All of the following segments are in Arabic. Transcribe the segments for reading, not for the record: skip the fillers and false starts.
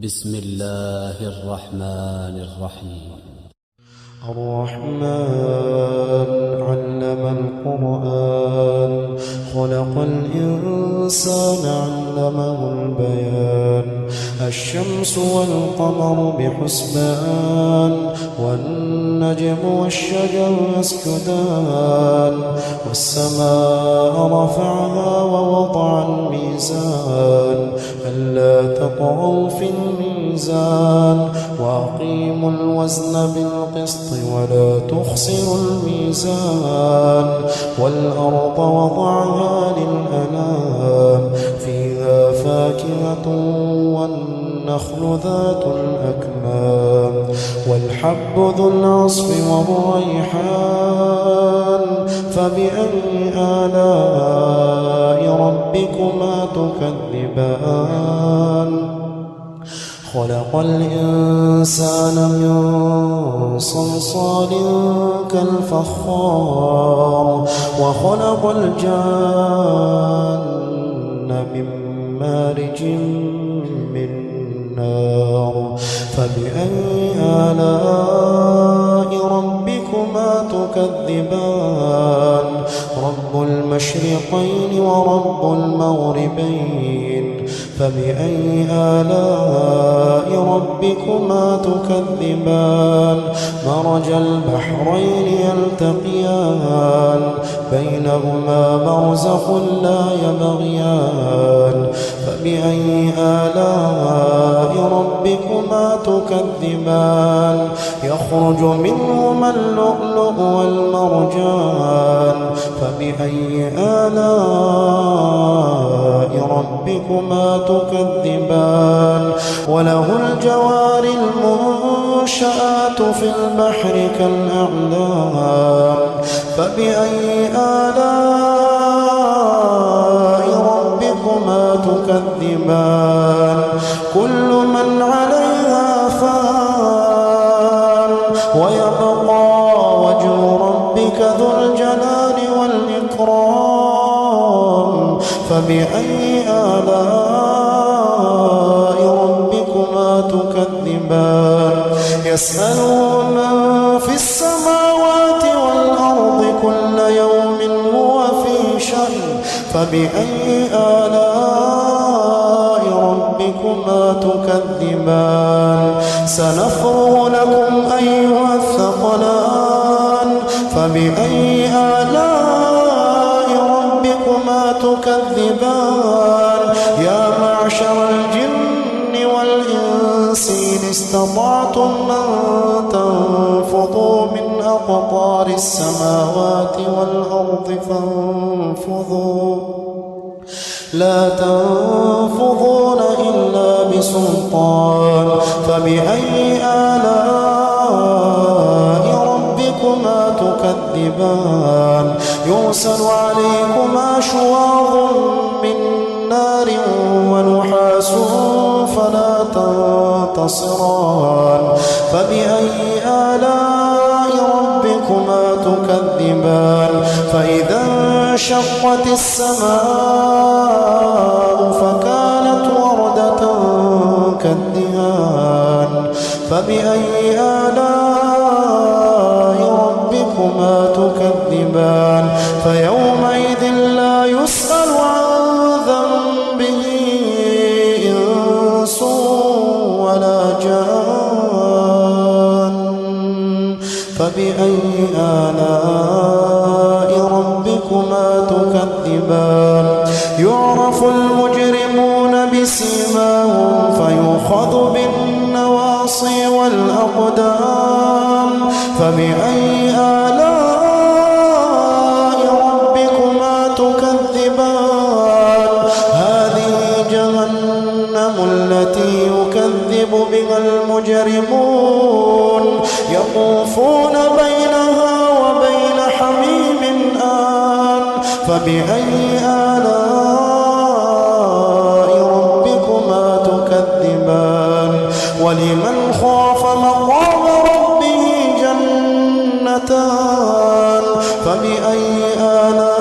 بسم الله الرحمن الرحيم. الرحمن علم القرآن خلق الإنسان علمه البيان الشمس والقمر بحسبان والنجم والشجر يسجدان والسماء رفعها ووضع الميزان ألا تطغوا في الميزان وأقيموا الوزن بالقسط ولا تخسروا الميزان والأرض وضعها للأنام فيها فاكهة والنخل ذات الأكمام والحب ذو العصف والريحان فبأي آلاء ربكما تكذبان خلق الإنسان من صلصال كالفخار وخلق الجان من مارج من نار فبأي آلاء ربكما تكذبان رب المشرقين ورب المغربين فبأي آلاء ربكما تكذبان مرج البحرين يلتقيان بينهما برزخ لا يبغيان فبأي آلاء ربكما تكذبان يخرج منهما اللؤلؤ والمرجان فبأي آلاء ربكما تكذبان وله الجوار المنشآت في البحر كالأعلام فبأي آلاء ربكما تكذبان كل من عليها فان ويبقى وجه ربك ذو الجلال والإكرام فبأي آلاء ربكما تكذبان يسأله من في السماوات والأرض كل يوم هو في شأن فبأي آلاء ربكما تكذبان سنفرغ لكم أيها الثقلان فبأي آلاء ربكما تكذبان يا معشر الجن والإنس إن استطعتم أن تنفضوا من أقطار السماوات والأرض فانفضوا لا تنفضون إلا بسلطان فبأي آلاء ربكما تكذبان يرسل عليكما شواظ من نار ونحاس فلا تنتصران فبأي آلاء ربكما تكذبان فإذا انشقت السماء فكانت وردة كالدهان فبأي آلاء ربكما تكذبان فيومئذ لا يسأل عن ذنبه إنس ولا جان فبأي آلاء ربكما تكذبان يعرف المجرمون بسيماهم فيؤخذ بالنواصي والأقدام فبأي آلاء ربكما تكذبان هذه جهنم التي يكذب بها المجرمون يطوفون بينها وبين حميم آن فبأي آلاء ربكما تكذبان ولمن خاف مقام ربه جنتان فبأي آلاء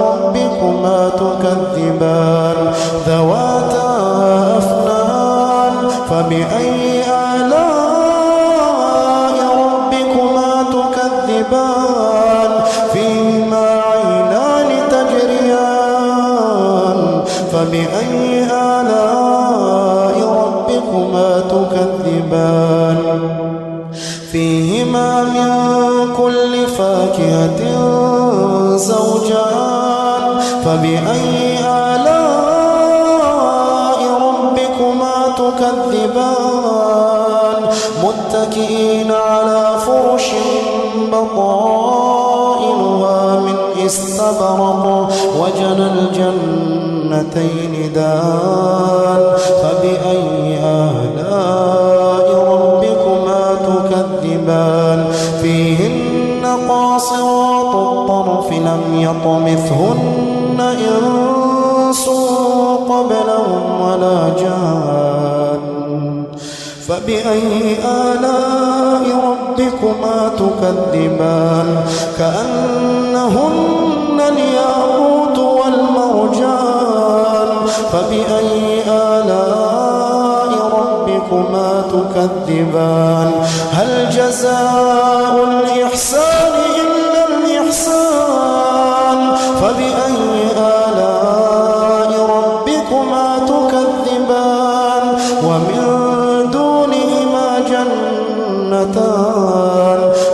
ربكما تكذبان ذواتا أفنان فبأي آلاء ربكما تكذبان فيهما عينان تجريان فبأي آلاء ربكما تكذبان فيهما من كل فاكهة زوجان فبأي آلاء ربكما تكذبان متكئين على فرش بطائنها من استبرق وجنى الجنتين دان فبأي آلاء ربكما تكذبان فيهن قاصرات الطرف لم يطمثهن إنس قبلهم ولا جان فبأي آلاء ربكما تكذبان كأنهن الياقوت والمرجان فبأي آلاء ربكما تكذبان هل جزاء الإحسان إلا الإحسان فبأي آلاء ربكما تكذبان ومن دونهما جنتان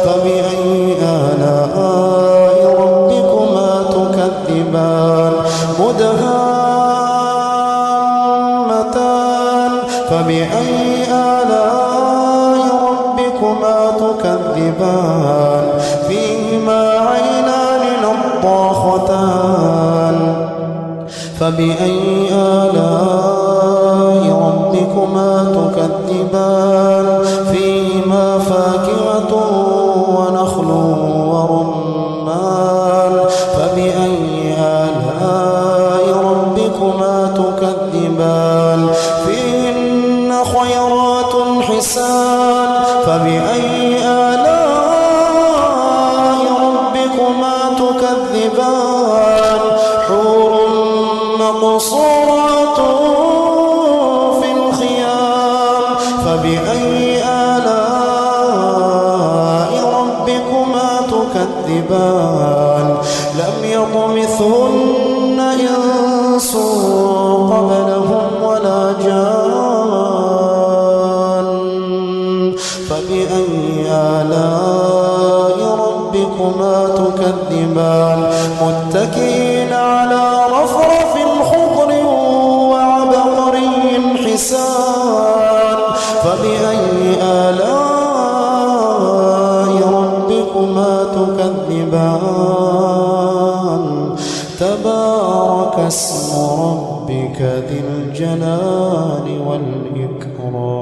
فبأي آلاء ربكما تكذبان مدهامتان فبأي آلاء ربكما تكذبان فيهما عينان نضاختان فبأي آلاء ربكما تكذبان فيهما فاكهة ونخل ورمان فبأي آلاء ربكما تكذبان فيهن خيرات حسان فبأي آلاء ربكما تكذبان حور مقصورات في الخيام فبأي آلاء ربكما تكذبان لم يطمثهن إنس قبلهم ولا جان فبأي آلاء ربكما تكذبان متكئين على رفرف خضر وعبقري حسان فبأي آلاء ربكما تكذبان تبارك اسم ربك ذي الجلال والإكرام